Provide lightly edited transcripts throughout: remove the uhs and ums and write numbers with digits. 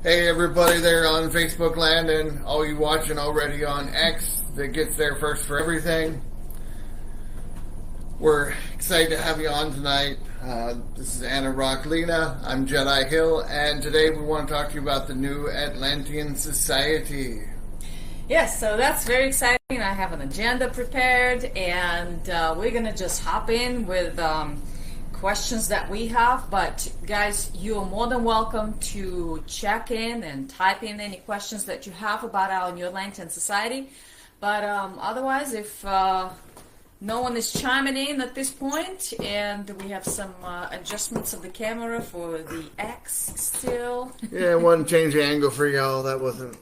Hey everybody there on Facebook land and all you watching already on X that gets there first for everything. We're excited to have you on tonight. This is Anna Rocklina. I'm Jedi Hill, and today we want to talk to you about the new Atlantean Society. Yes, so that's very exciting. I have an agenda prepared, and we're going to just hop in with questions that we have. But guys, you're more than welcome to check in and type in any questions that you have about our new Atlantean Society. But otherwise, if no one is chiming in at this point, and we have some adjustments of the camera for the X still. Yeah, I wanted to change the angle for y'all. That wasn't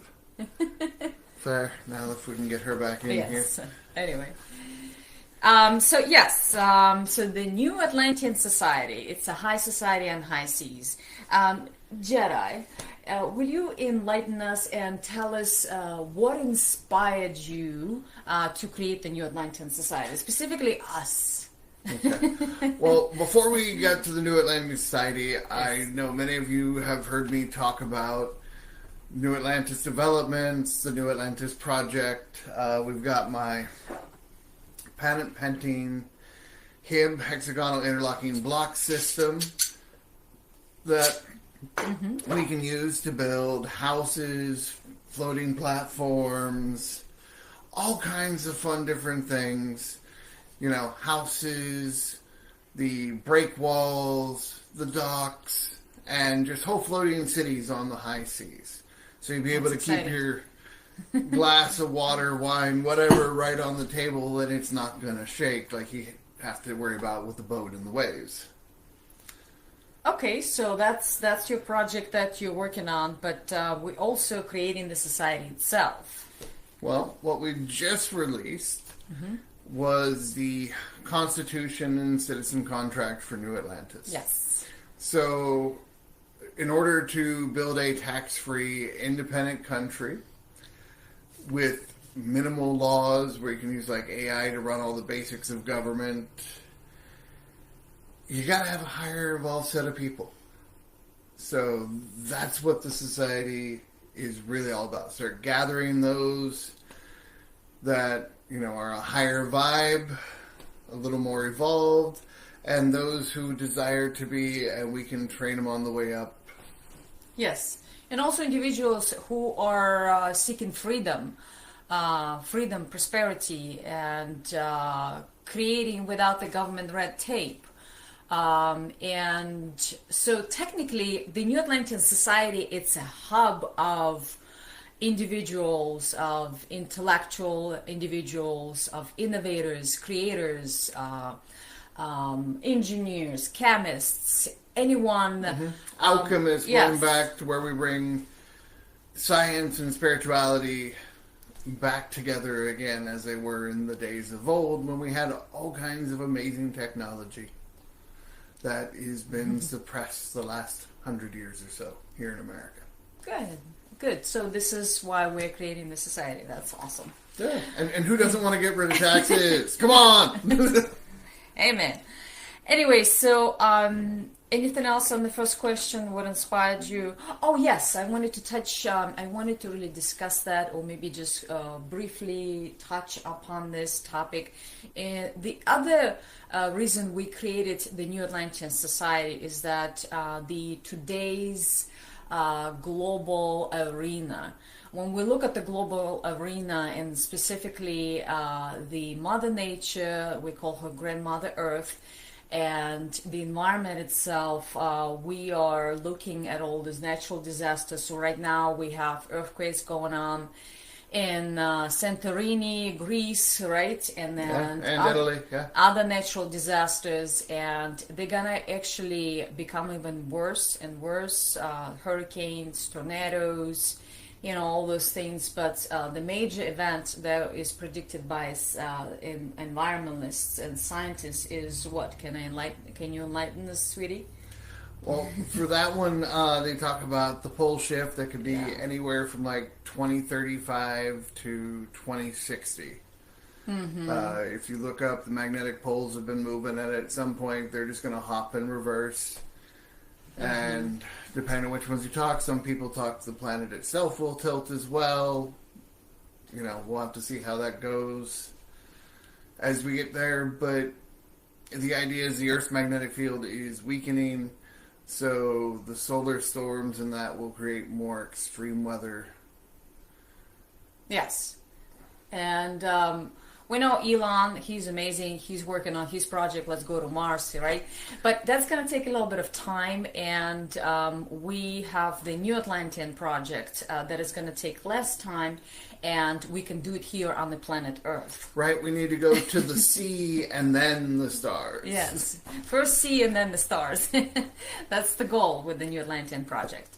fair. Now if we can get her back in here. Anyway. So the new Atlantean Society, it's a high society on high seas. Jedi, will you enlighten us and tell us what inspired you to create the new Atlantean Society, specifically us? Okay. Well, before we get to the new Atlantean Society, yes. I know many of you have heard me talk about New Atlantis developments, the New Atlantis project. We've got my patent pending HIB, hexagonal interlocking block system, that we can use to build houses, floating platforms, all kinds of fun different things. You know, houses, the break walls, the docks, and just whole floating cities on the high seas. So you'd be able to keep your glass of water, wine, whatever, right on the table, and it's not going to shake like you have to worry about with the boat and the waves. Okay, so that's your project that you're working on, but we're also creating the society itself. Well, what we just released was the Constitution and Citizen Contract for New Atlantis. Yes. So, in order to build a tax-free, independent country with minimal laws where you can use like AI to run all the basics of government, you gotta have a higher evolved set of people. So that's what the society is really all about. Start gathering those that, you know, are a higher vibe, a little more evolved, and those who desire to be, and we can train them on the way up. Yes, and also individuals who are seeking freedom, prosperity, and creating without the government red tape. And so technically, the New Atlantean Society, it's a hub of individuals, of intellectual individuals, of innovators, creators, engineers, chemists, anyone. Alchemists, yes. Going back to where we bring science and spirituality back together again as they were in the days of old when we had all kinds of amazing technology that has been suppressed the last 100 years or so here in America. Good. So this is why we're creating the society. That's awesome. Yeah. And who doesn't want to get rid of taxes? Come on! Amen. Anyway, so anything else on the first question? What inspired you? Oh yes, I wanted to touch. I wanted to really discuss that, or maybe just briefly touch upon this topic. The other reason we created the New Atlantean Society is that the today's global arena. When we look at the global arena, and specifically the Mother Nature, we call her Grandmother Earth, and the environment itself, we are looking at all these natural disasters. So right now we have earthquakes going on in Santorini, Greece, right? And then Italy, other natural disasters, and they're gonna actually become even worse and worse. Hurricanes, tornadoes, you know, all those things. But the major event that is predicted by environmentalists and scientists is what? Can you enlighten us, sweetie? Well, for that one, they talk about the pole shift that could be anywhere from like 2035 to 2060. If you look up, the magnetic poles have been moving, and at some point they're just going to hop in reverse. And depending on which ones you talk, some people talk the planet itself will tilt as well. You know, we'll have to see how that goes as we get there. But the idea is the Earth's magnetic field is weakening, so the solar storms and that will create more extreme weather. Yes. And we know Elon, he's amazing. He's working on his project, Let's Go to Mars, right? But that's going to take a little bit of time. And we have the New Atlantean project that is going to take less time. And we can do it here on the planet Earth. Right, we need to go to the sea and then the stars. Yes. First sea and then the stars. That's the goal with the New Atlantean project.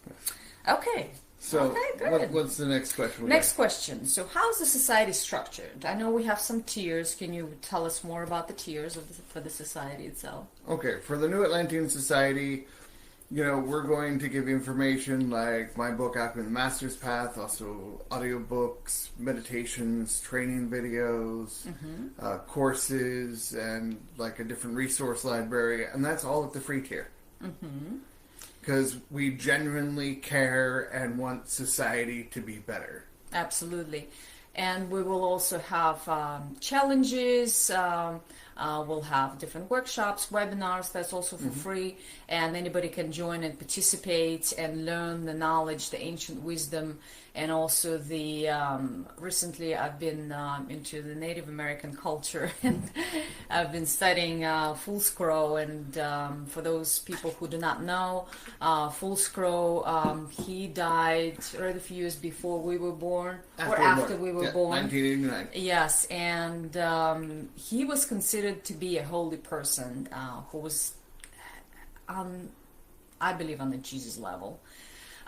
Okay. So, okay, good. What's the next question? Next question. So, how's the society structured? I know we have some tiers. Can you tell us more about the tiers for the society itself? Okay, for the New Atlantean Society, you know, we're going to give information like my book, Acting the Master's Path, also audiobooks, meditations, training videos, courses, and like a different resource library, and that's all at the free tier. Because we genuinely care and want society to be better. Absolutely. And we will also have challenges. We'll have different workshops, webinars, that's also for free. And anybody can join and participate and learn the knowledge, the ancient wisdom, and also the, recently I've been into the Native American culture, and I've been studying Foolscrow. And for those people who do not know, Foolscrow, he died right a few years before we were born, after we were born. 1989. Yes, and he was considered to be a holy person who was, I believe, on the Jesus level.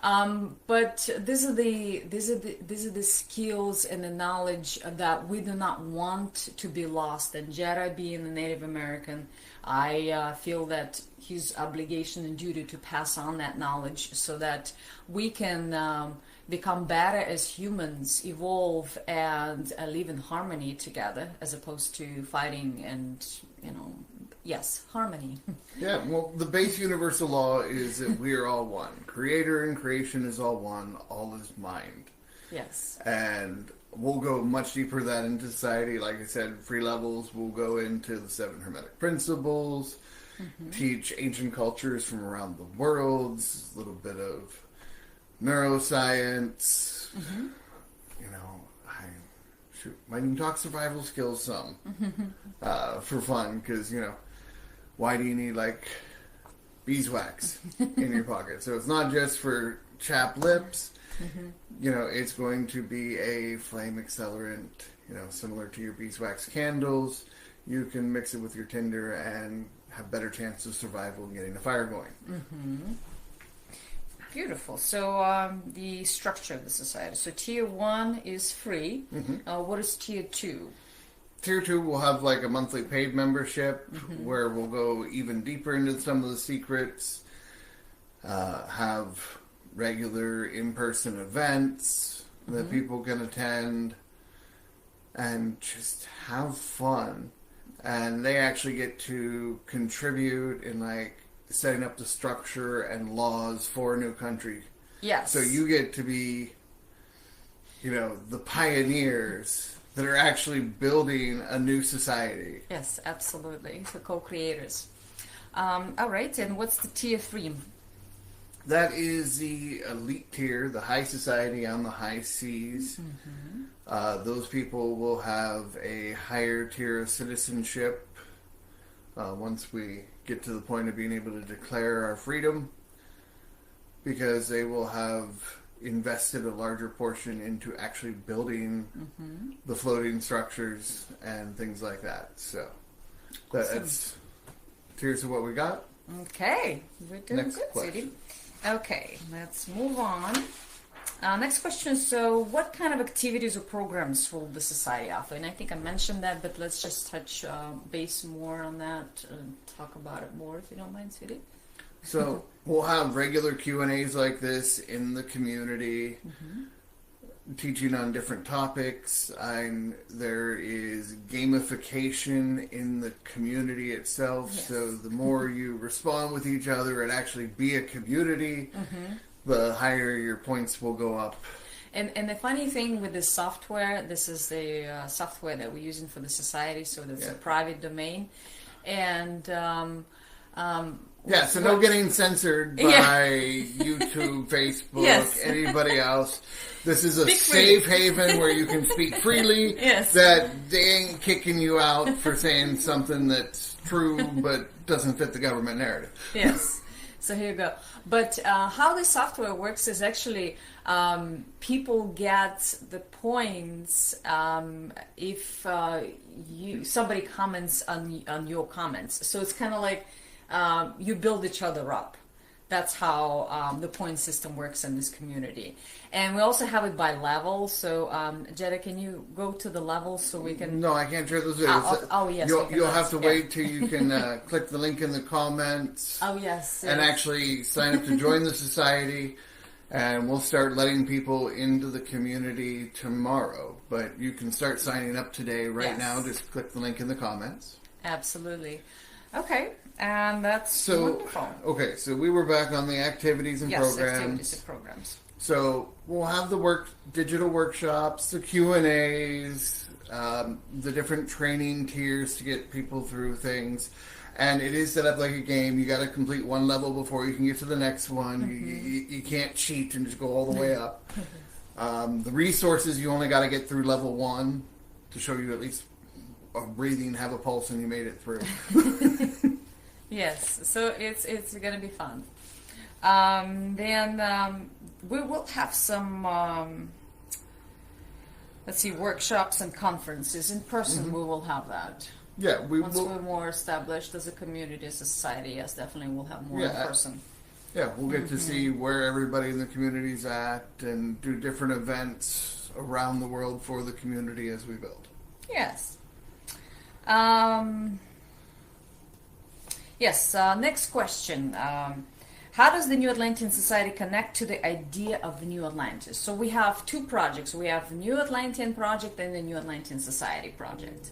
But these are the skills and the knowledge that we do not want to be lost. And Jedi, being a Native American, I feel that his obligation and duty to pass on that knowledge so that we can become better as humans, evolve, and live in harmony together, as opposed to fighting and, you know, yes, harmony. Yeah, well, the base universal law is that we are all one. Creator and creation is all one. All is mind. Yes. And we'll go much deeper that into society. Like I said, free levels, we'll go into the 7 Hermetic Principles, teach ancient cultures from around the world, a little bit of neuroscience. You know, might even talk survival skills some for fun, because, you know, why do you need like beeswax in your pocket? So it's not just for chapped lips. You know, it's going to be a flame accelerant, you know, similar to your beeswax candles. You can mix it with your tinder and have better chance of survival and getting a fire going. Beautiful. So the structure of the society. So tier 1 is free. What is tier 2? Tier 2 will have like a monthly paid membership where we'll go even deeper into some of the secrets, have regular in-person events that people can attend, and just have fun. And they actually get to contribute in like setting up the structure and laws for a new country. Yes. So you get to be, you know, the pioneers that are actually building a new society. Yes, absolutely. The co-creators. All right, and what's the tier 3? That is the elite tier, the high society on the high seas. Those people will have a higher tier of citizenship once we get to the point of being able to declare our freedom, because they will have invested a larger portion into actually building the floating structures and things like that. So that's tiers of what we got. Okay, we're doing Next good, question. Sadie. Okay, let's move on. Next question. So, what kind of activities or programs will the society offer? And I think I mentioned that, but let's just touch base more on that and talk about it more, if you don't mind, Sadie. So we'll have regular Q&As like this in the community. teaching on different topics. There is gamification in the community itself. Yes. So the more you respond with each other and actually be a community, the higher your points will go up. And the funny thing with this software, this is the software that we're using for the society, so that's a private domain. And so no getting censored by YouTube, Facebook, anybody else. This is a safe haven where you can speak freely. That they ain't kicking you out for saying something that's true but doesn't fit the government narrative. Yes. So here you go. But how the software works is actually people get the points if somebody comments on your comments. So it's kind of like you build each other up. That's how the point system works in this community. And we also have it by level. So, Jedi, can you go to the levels so we can... No, I can't share those videos. Yes. You'll have to wait till you can click the link in the comments. Yes. And actually sign up to join the society. And we'll start letting people into the community tomorrow. But you can start signing up today. Right now, just click the link in the comments. Absolutely. Okay, and that's wonderful. Okay, so we were back on the activities and programs. Activities and programs. So we'll have the digital workshops, the Q&As, the different training tiers to get people through things. And it is set up like a game. You got to complete one level before you can get to the next one. You can't cheat and just go all the way up. The resources, you only got to get through level 1 to show you at least breathing, have a pulse, and you made it through. Yes, so it's going to be fun. Then we will have some, workshops and conferences. In person, we will have that. Yeah, Once we're more established as a community, as a society, yes, definitely we'll have more in person. Yeah, we'll get to see where everybody in the community's at and do different events around the world for the community as we build. Yes. Next question. How does the New Atlantean Society connect to the idea of the New Atlantis? So we have two projects. We have the New Atlantean Project and the New Atlantean Society Project.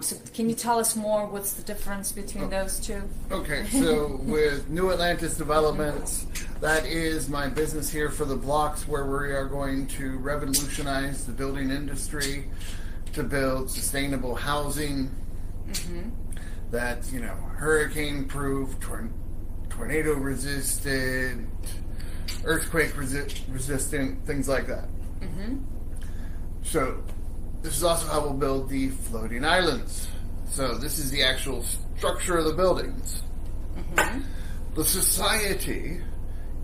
So can you tell us more? What's the difference between those two? Okay, so with New Atlantis Developments, that is my business here for the blocks where we are going to revolutionize the building industry to build sustainable housing that's, hurricane-proof, tornado resistant, earthquake resistant, things like that. So this is also how we'll build the floating islands. So this is the actual structure of the buildings. The society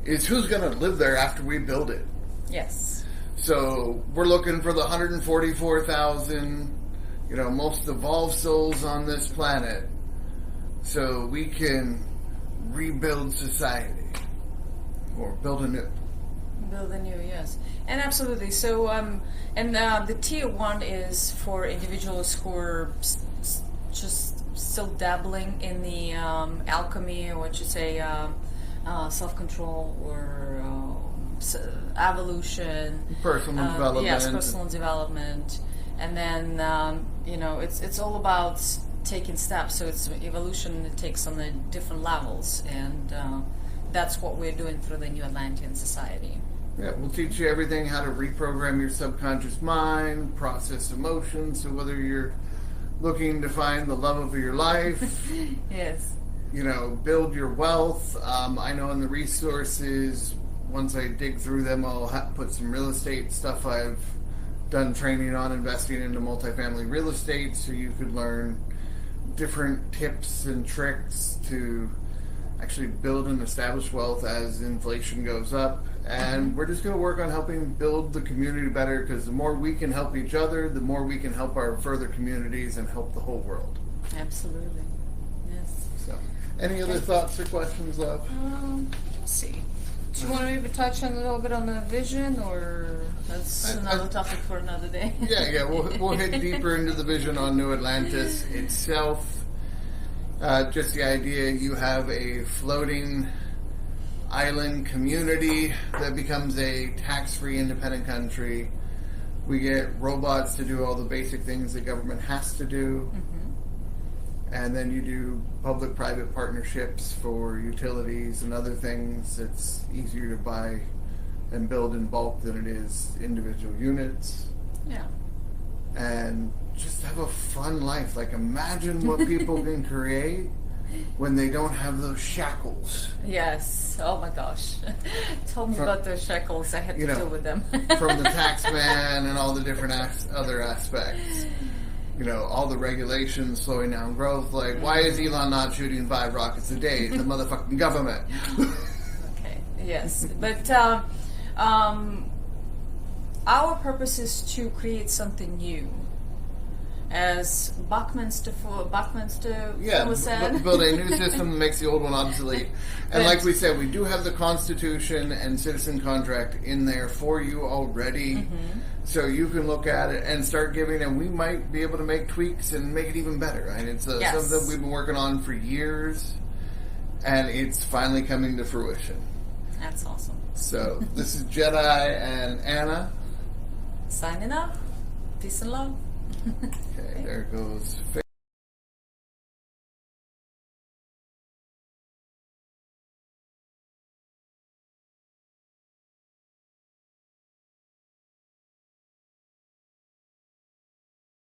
is who's going to live there after we build it. Yes. So we're looking for the 144,000, most evolved souls on this planet, so we can rebuild society or build anew. Build anew, yes, and absolutely. So, the tier 1 is for individuals who are just still dabbling in the alchemy, or what you say, self-control or evolution, personal development. Yes, personal development, and then it's all about taking steps. So it's evolution that takes on the different levels, and that's what we're doing through the New Atlantean Society. Yeah, we'll teach you everything, how to reprogram your subconscious mind, process emotions. So whether you're looking to find the love of your life, yes, build your wealth. I know in the resources, once I dig through them, I'll put some real estate stuff I've done training on investing into multifamily real estate, so you could learn different tips and tricks to actually build and establish wealth as inflation goes up. And we're just going to work on helping build the community better, because the more we can help each other, the more we can help our further communities and help the whole world. Absolutely. Yes. So, any other thoughts or questions, love? Let's see. Do you want to maybe touch on a little bit on the vision, or that's another topic for another day? Yeah. We'll head deeper into the vision on New Atlantis itself. Just the idea, you have a floating island community that becomes a tax-free independent country. We get robots to do all the basic things the government has to do. And then you do public-private partnerships for utilities and other things. It's easier to buy and build in bulk than it is individual units. Yeah. And just have a fun life. Like, imagine what people can create when they don't have those shackles. Yes. Oh my gosh. Tell me about those shackles. I had to deal with them. From the tax man and all the different other aspects. You know, all the regulations slowing down growth. Like, why is Elon not shooting 5 rockets a day? The motherfucking government. Okay. Yes. But our purpose is to create something new. As Buckminster said. Build a new system that makes the old one obsolete. And like we said, we do have the Constitution and Citizen Contract in there for you already. So you can look at it and start giving, and we might be able to make tweaks and make it even better. Right? It's something we've been working on for years, and it's finally coming to fruition. That's awesome. So this is Jedi and Anna. Signing off. Peace and love. Okay, there goes.